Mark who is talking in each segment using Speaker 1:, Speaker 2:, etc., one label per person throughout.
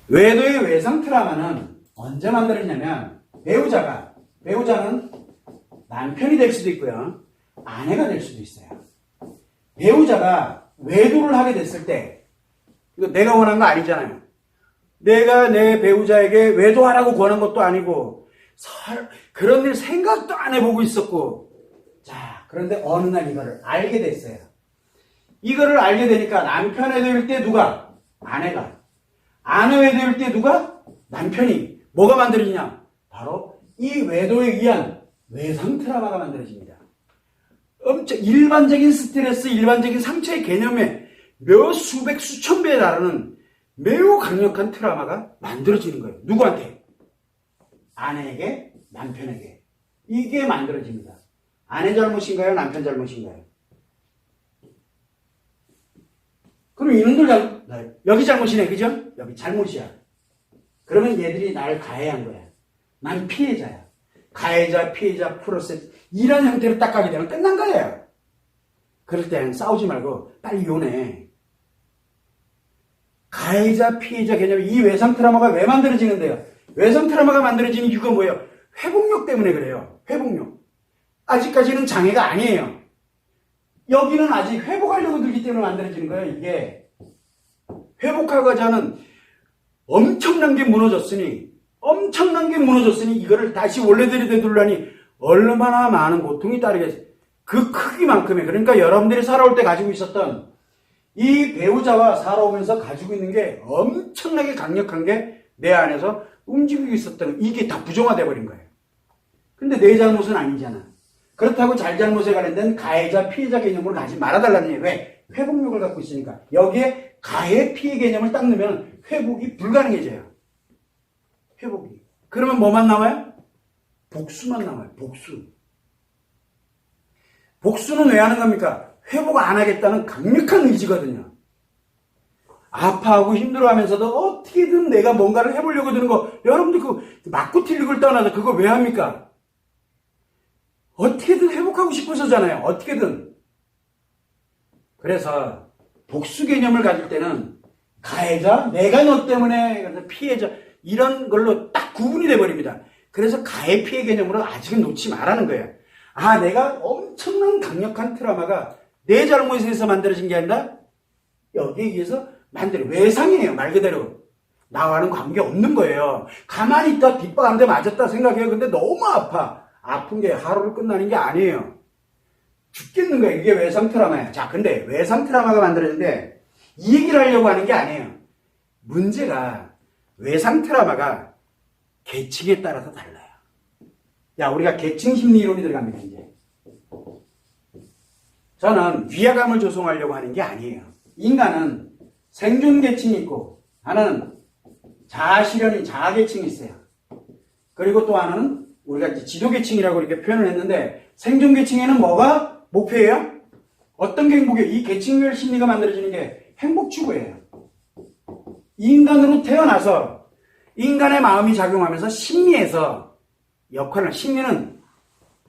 Speaker 1: 외도의 외상 트라우마는 언제 만들어지냐면 배우자는 남편이 될 수도 있고요. 아내가 될 수도 있어요. 배우자가 외도를 하게 됐을 때 이거 내가 원한 거 아니잖아요. 내가 내 배우자에게 외도하라고 권한 것도 아니고 그런 일 생각도 안 해보고 있었고 자 그런데 어느 날 이거를 알게 됐어요. 이거를 알게 되니까 남편에 대할 때 누가? 아내가. 아내에 대할 때 누가? 남편이. 뭐가 만들어지냐? 바로 이 외도에 의한 외상 트라우마가 만들어집니다. 엄청 일반적인 스트레스, 일반적인 상처의 개념에 몇 수백, 수천 배에 달하는 매우 강력한 트라우마가 만들어지는 거예요. 누구한테? 아내에게, 남편에게. 이게 만들어집니다. 아내 잘못인가요? 남편 잘못인가요? 그럼 이놈들 여기 잘못이네, 그죠? 여기 잘못이야. 그러면 얘들이 날 가해한 거야. 난 피해자야. 가해자, 피해자, 프로세스 이런 형태로 딱 가게 되면 끝난 거예요. 그럴 땐 싸우지 말고 빨리 이혼해. 가해자, 피해자 개념이 이 외상 트라우마가 왜 만들어지는데요? 외상 트라우마가 만들어지는 이유가 뭐예요? 회복력 때문에 그래요. 회복력. 아직까지는 장애가 아니에요. 여기는 아직 회복하려고 들기 때문에 만들어지는 거예요. 이게 회복하고자 하는 엄청난 게 무너졌으니 이거를 다시 원래대로 되돌라니 얼마나 많은 고통이 따르겠어요. 그 크기만큼의 그러니까 여러분들이 살아올 때 가지고 있었던 이 배우자와 살아오면서 가지고 있는 게 엄청나게 강력한 게 내 안에서 움직이고 있었던 이게 다 부정화돼 버린 거예요. 근데 내 잘못은 아니잖아. 그렇다고 잘잘못에 관련된 가해자, 피해자 개념으로 가지 말아달라는 얘기예요. 왜? 회복력을 갖고 있으니까. 여기에 가해, 피해 개념을 딱 넣으면 회복이 불가능해져요. 회복이. 그러면 뭐만 남아요? 복수만 남아요. 복수. 복수는 왜 하는 겁니까? 회복 안 하겠다는 강력한 의지거든요. 아파하고 힘들어하면서도 어떻게든 내가 뭔가를 해보려고 드는 거 여러분들 그 맞고 틀리고를 떠나서 그거 왜 합니까? 어떻게든 회복하고 싶어서잖아요. 어떻게든. 그래서 복수 개념을 가질 때는 가해자, 내가 너 때문에 피해자 이런 걸로 딱 구분이 돼버립니다. 그래서 가해 피해 개념으로 아직은 놓지 말라는 거예요. 아, 내가 엄청난 강력한 트라우마가 내 잘못에 의해서 만들어진 게 아니라 여기에 의해서 만들어 외상이에요. 말 그대로. 나와는 관계없는 거예요. 가만히 있다 뒷박 한 대 맞았다 생각해요. 근데 너무 아파. 아픈 게 하루로 끝나는 게 아니에요. 죽겠는 거예요. 이게 외상 트라우마예요. 자, 근데 외상 트라우마가 만들어졌는데 이 얘기를 하려고 하는 게 아니에요. 문제가 외상 트라우마가 계층에 따라서 달라요. 야, 우리가 계층 심리 이론이 들어갑니다, 이제. 저는 위화감을 조성하려고 하는 게 아니에요. 인간은 생존 계층이 있고, 하나는 자아실현인 자아계층이 있어요. 그리고 또 하나는 우리가 이제 지도계층이라고 이렇게 표현을 했는데, 생존계층에는 뭐가 목표예요? 어떤 게 행복이에요? 이 계층별 심리가 만들어지는 게 행복 추구예요. 인간으로 태어나서 인간의 마음이 작용하면서 심리에서 심리는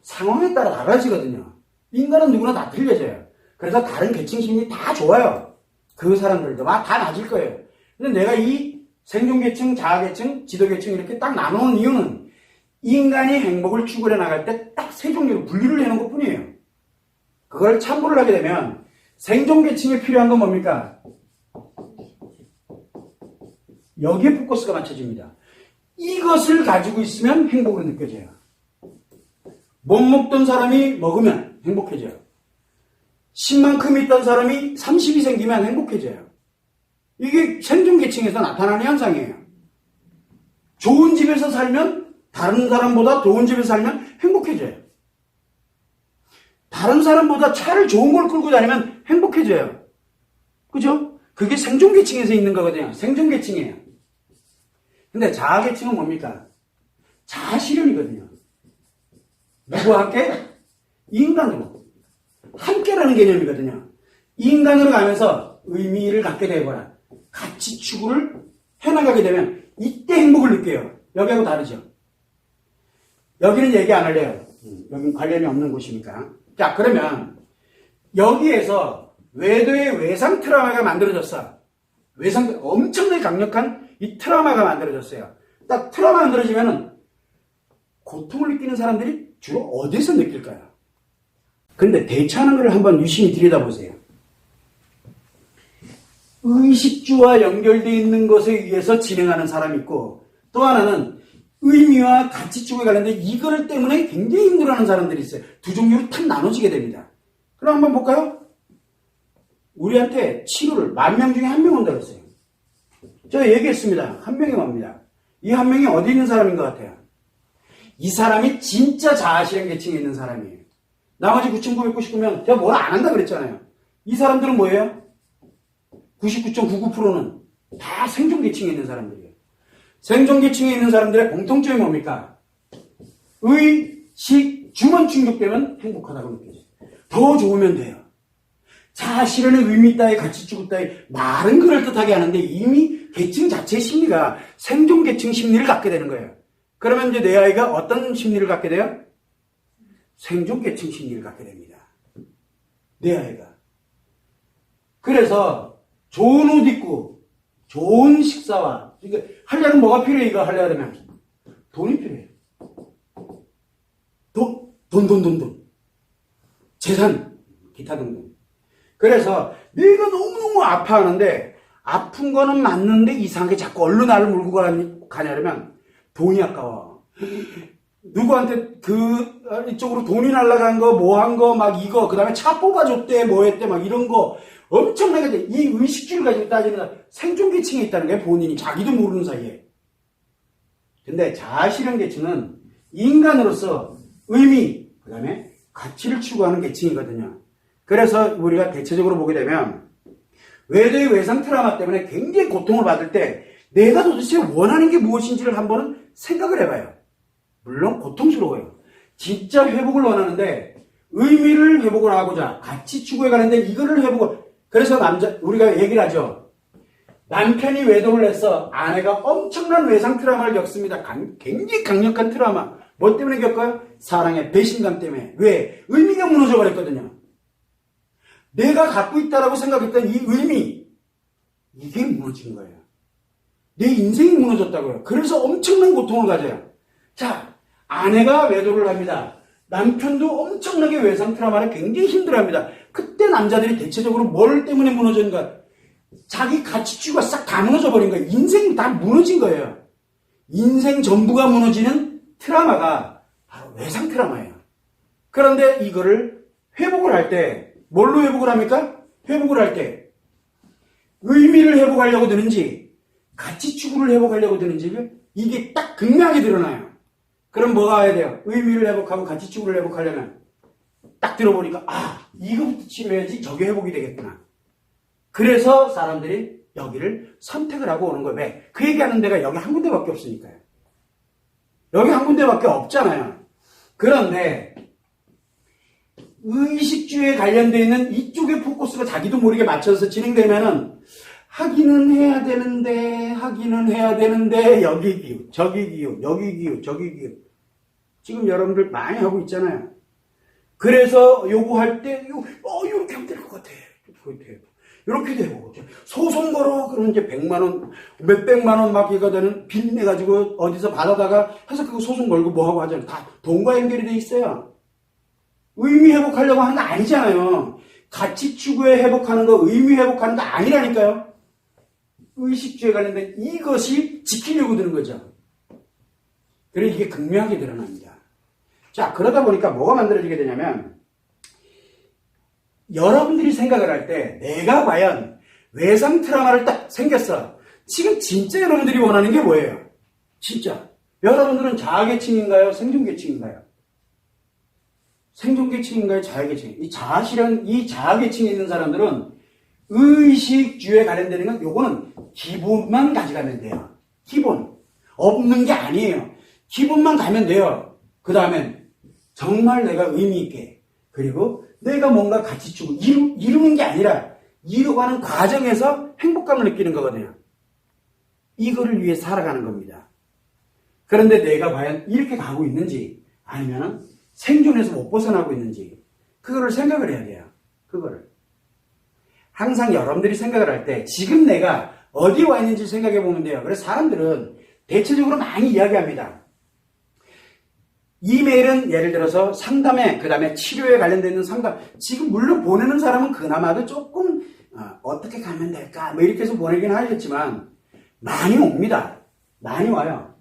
Speaker 1: 상황에 따라 달라지거든요. 인간은 누구나 다 틀려져요. 그래서 다른 계층 심리 다 좋아요. 그 사람들도 다 맞을 거예요. 근데 내가 이 생존계층, 자아계층, 지도계층 이렇게 딱 나누는 이유는 인간이 행복을 추구해 나갈 때 딱 세 종류로 분류를 해놓은 것 뿐이에요. 그걸 참고를 하게 되면 생존계층에 필요한 건 뭡니까? 여기에 포커스가 맞춰집니다. 이것을 가지고 있으면 행복으로 느껴져요. 못 먹던 사람이 먹으면 행복해져요. 10만큼 있던 사람이 30이 생기면 행복해져요. 이게 생존계층에서 나타나는 현상이에요. 좋은 집에서 살면 다른 사람보다 좋은 집에서 살면 행복해져요. 다른 사람보다 차를 좋은 걸 끌고 다니면 행복해져요. 그죠? 그게 생존계층에서 있는 거거든요. 생존계층이에요. 근데 자아계층은 뭡니까? 자아실현이거든요. 누구와 함께? 인간으로. 함께라는 개념이거든요. 인간으로 가면서 의미를 갖게 되거나 가치 추구를 해나가게 되면 이때 행복을 느껴요. 여기하고 다르죠. 여기는 얘기 안 할래요. 여기는 관련이 없는 곳이니까. 자, 그러면 여기에서 외도의 외상 트라우마가 만들어졌어. 엄청나게 강력한 이 트라우마가 만들어졌어요. 딱 트라우마 만들어지면은 고통을 느끼는 사람들이 주로 어디서 느낄까요? 그런데 대처하는 걸 한번 유심히 들여다보세요. 의식주와 연결되어 있는 것에 의해서 진행하는 사람이 있고, 또 하나는 의미와 가치쪽에 관련된 이걸 때문에 굉장히 힘들어하는 사람들이 있어요. 두 종류로 탁 나눠지게 됩니다. 그럼 한번 볼까요? 우리한테 치료를 10,000명 중에 1명 온다고 했어요. 제가 얘기했습니다. 1명이 옵니다. 이 1명이 어디 있는 사람인 것 같아요? 이 사람이 진짜 자아실현 계층에 있는 사람이에요. 나머지 9,999명 제가 뭘 안 한다 그랬잖아요. 이 사람들은 뭐예요? 99.99%는 다 생존 계층에 있는 사람들이에요. 생존 계층에 있는 사람들의 공통점이 뭡니까? 의식주만 충족되면 행복하다고 느껴져요. 더 좋으면 돼요. 자아실현의 의미 따위, 가치추구 따위 말은 그럴듯하게 하는데 이미 계층 자체의 심리가 생존 계층 심리를 갖게 되는 거예요. 그러면 이제 내 아이가 어떤 심리를 갖게 돼요? 생존 계층 심리를 갖게 됩니다. 내 아이가. 그래서 좋은 옷 입고 좋은 식사와, 그러니까 하려면 뭐가 필요해? 이거 하려면 돈이 필요해요. 돈. 재산, 기타 등등. 그래서 내가 너무너무 아파하는데 아픈 거는 맞는데 이상하게 자꾸 얼른 나를 물고 가냐면 돈이 아까워. 누구한테 이쪽으로 돈이 날라간 거, 뭐 한 거, 막 이거, 그 다음에 차 뽑아줬대, 뭐 했대, 막 이런 거 엄청나게 돼. 이 의식주를 가지고 따지면 생존 계층에 있다는 거예요. 본인이 자기도 모르는 사이에. 근데 자아실현 계층은 인간으로서 의미, 그 다음에 가치를 추구하는 계층이거든요. 그래서 우리가 대체적으로 보게 되면 외도의 외상 트라우마 때문에 굉장히 고통을 받을 때 내가 도대체 원하는 게 무엇인지를 한번은 생각을 해봐요. 물론 고통스러워요. 진짜 회복을 원하는데 의미를 회복을 하고자 가치 추구에 관련된 이거를 회복을, 그래서 우리가 얘기를 하죠. 남편이 외도를 해서 아내가 엄청난 외상 트라우마를 겪습니다. 굉장히 강력한 트라우마. 뭐 때문에 겪어요? 사랑의 배신감 때문에. 왜? 의미가 무너져 버렸거든요. 내가 갖고 있다라고 생각했던 이 의미, 이게 무너진 거예요. 내 인생이 무너졌다고요. 그래서 엄청난 고통을 가져요. 자, 아내가 외도를 합니다. 남편도 엄청나게 외상 트라우마를 굉장히 힘들어합니다. 그때 남자들이 대체적으로 뭘 때문에 무너졌는가? 자기 가치추가 싹 다 무너져 버린 거예요. 인생이 다 무너진 거예요. 인생 전부가 무너지는 트라우마가 바로 외상 트라우마예요. 그런데 이거를 회복을 할 때 뭘로 회복을 합니까? 회복을 할 때 의미를 회복하려고 드는지 가치 추구를 회복하려고 드는지 이게 딱 극명하게 드러나요. 그럼 뭐가 해야 돼요? 의미를 회복하고 가치 추구를 회복하려면 딱 들어보니까 이거부터 치료해야지 저게 회복이 되겠구나. 그래서 사람들이 여기를 선택을 하고 오는 거예요. 왜? 그 얘기하는 데가 여기 한 군데밖에 없으니까요. 여기 한 군데밖에 없잖아요. 그런데 의식주에 관련되어 있는 이쪽의 포커스가 자기도 모르게 맞춰서 진행되면은 하기는 해야 되는데 여기 기우, 저기 기우, 여기 기우, 저기 기우. 지금 여러분들 많이 하고 있잖아요. 그래서 요구할 때 이렇게 하면 될 것 같아. 이렇게 되고 소송 걸어. 그러면 이제 100만 원, 몇백만 원 막 이거 되는 빚 내가지고 어디서 받아다가 해서 그거 소송 걸고 뭐하고 하잖아요. 다 돈과 연결이 돼 있어요. 의미 회복하려고 하는 거 아니잖아요. 가치 추구에 회복하는 거, 의미 회복하는 거 아니라니까요. 의식주에 관련된 이것이 지키려고 드는 거죠. 그래서 이게 극명하게 드러납니다. 자, 그러다 보니까 뭐가 만들어지게 되냐면 여러분들이 생각을 할 때 내가 과연 외상 트라우마를 딱 생겼어. 지금 진짜 여러분들이 원하는 게 뭐예요? 진짜. 여러분들은 자아계층인가요? 생존계층인가요? 생존계층인가요? 자아계층? 이 자아계층에 있는 사람들은 의식주에 관련되는 건 요거는 기본만 가져가면 돼요. 기본. 없는 게 아니에요. 기본만 가면 돼요. 그 다음엔 정말 내가 의미 있게, 그리고 내가 뭔가 가치 추구, 이루는 게 아니라 이루어가는 과정에서 행복감을 느끼는 거거든요. 이거를 위해 살아가는 겁니다. 그런데 내가 과연 이렇게 가고 있는지, 아니면 생존에서 못 벗어나고 있는지, 그거를 생각을 해야 돼요. 그거를. 항상 여러분들이 생각을 할 때 지금 내가 어디에 와 있는지 생각해 보면 돼요. 그래서 사람들은 대체적으로 많이 이야기합니다. 이메일은 예를 들어서 상담에, 그 다음에 치료에 관련되어 있는 상담. 지금 물론 보내는 사람은 그나마도 조금 어떻게 가면 될까 뭐 이렇게 해서 보내긴 하겠지만 많이 옵니다. 많이 와요.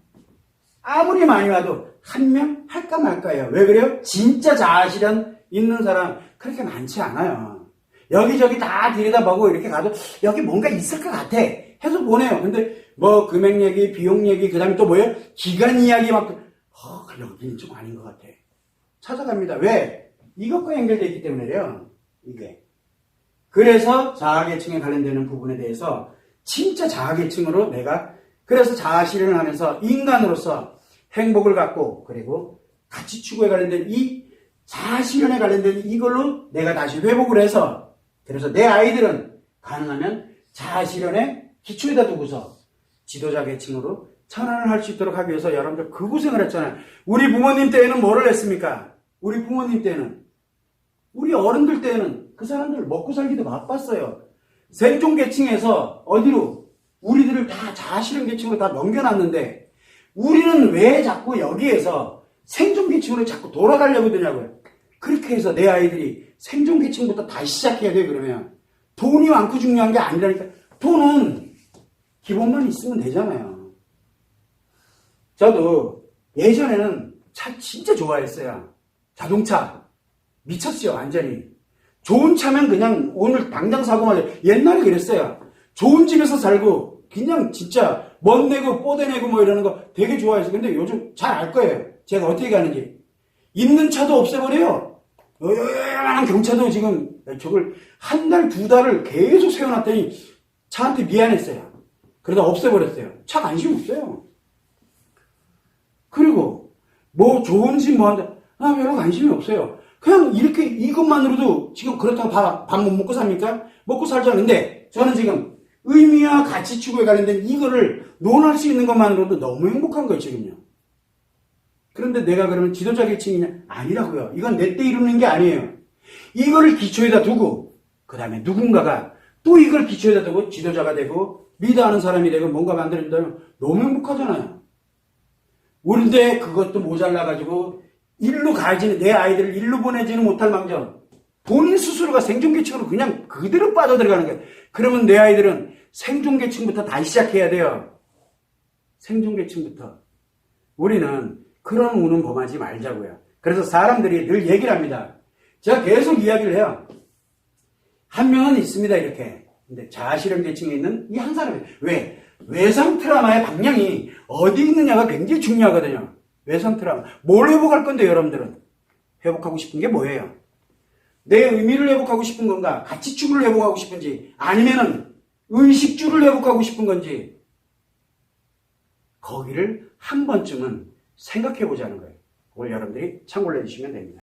Speaker 1: 아무리 많이 와도 한 명 할까 말까예요. 왜 그래요? 진짜 자아실현 있는 사람 그렇게 많지 않아요. 여기저기 다 들여다보고 이렇게 가도 여기 뭔가 있을 것 같아 해서 보내요. 근데 뭐 금액 얘기, 비용 얘기, 그 다음에 또 뭐예요? 기간 이야기 막 여기는 좀 아닌 것 같아. 찾아갑니다. 왜? 이것과 연결되어 있기 때문에요. 이게. 그래서 자아계층에 관련되는 부분에 대해서 진짜 자아계층으로 내가 그래서 자아실현을 하면서 인간으로서 행복을 갖고 그리고 가치 추구에 관련된 이 자아실현에 관련된 이걸로 내가 다시 회복을 해서 그래서 내 아이들은 가능하면 자아실현의 기초에다 두고서 지도자 계층으로 전환을 할 수 있도록 하기 위해서 여러분들 그 고생을 했잖아요. 우리 부모님 때에는 뭐를 했습니까? 우리 부모님 때는 우리 어른들 때에는 그 사람들 먹고 살기도 바빴어요. 생존 계층에서 어디로 우리들을 다 자아실현 계층으로 다 넘겨놨는데 우리는 왜 자꾸 여기에서 생존 계층으로 자꾸 돌아가려고 드냐고요. 그렇게 해서 내 아이들이 생존 계층부터 다시 시작해야 돼요. 그러면 돈이 많고 중요한 게 아니라니까. 돈은 기본만 있으면 되잖아요. 저도 예전에는 차 진짜 좋아했어요. 자동차 미쳤어요. 완전히. 좋은 차면 그냥 오늘 당장 사고 말이에요. 옛날에 그랬어요. 좋은 집에서 살고 그냥 진짜 멋내고 뽀대내고 뭐 이러는 거 되게 좋아했어요. 근데 요즘 잘 알 거예요. 제가 어떻게 가는지. 있는 차도 없애버려요. 요요요요한 경차도 지금 저걸 한 달, 두 달을 계속 세워놨더니 차한테 미안했어요. 그러다 없애버렸어요. 차 관심 없어요. 그리고 뭐 좋은 집 뭐 한다. 별로 관심이 없어요. 그냥 이렇게 이것만으로도 지금 그렇다고 밥 못 먹고 삽니까? 먹고 살자는데 저는 지금 의미와 가치 추구에 관련된 이거를 논할 수 있는 것만으로도 너무 행복한 거예요, 지금요. 그런데 내가 그러면 지도자 계층이냐? 아니라고요. 이건 내 때 이루는 게 아니에요. 이거를 기초에다 두고 그 다음에 누군가가 또 이걸 기초에다 두고 지도자가 되고 리더하는 사람이 되고 뭔가 만들어진다면 너무 행복하잖아요. 그런데 그것도 모자라가지고 일로 가지는 내 아이들을 일로 보내지는 못할 망정 본인 스스로가 생존계층으로 그냥 그대로 빠져들어가는 거예요. 그러면 내 아이들은 생존계층부터 다시 시작해야 돼요. 생존계층부터. 우리는 그런 운은 범하지 말자고요. 그래서 사람들이 늘 얘기를 합니다. 제가 계속 이야기를 해요. 한 명은 있습니다. 이렇게. 근데 자아실현 계층에 있는 이 한 사람이 왜? 외상 트라우마의 방향이 어디 있느냐가 굉장히 중요하거든요. 외상 트라우마. 뭘 회복할 건데 여러분들은? 회복하고 싶은 게 뭐예요? 내 의미를 회복하고 싶은 건가? 가치 추구를 회복하고 싶은지 아니면은 의식주를 회복하고 싶은 건지 거기를 한 번쯤은 생각해 보자는 거예요. 그걸 여러분들이 참고를 해주시면 됩니다.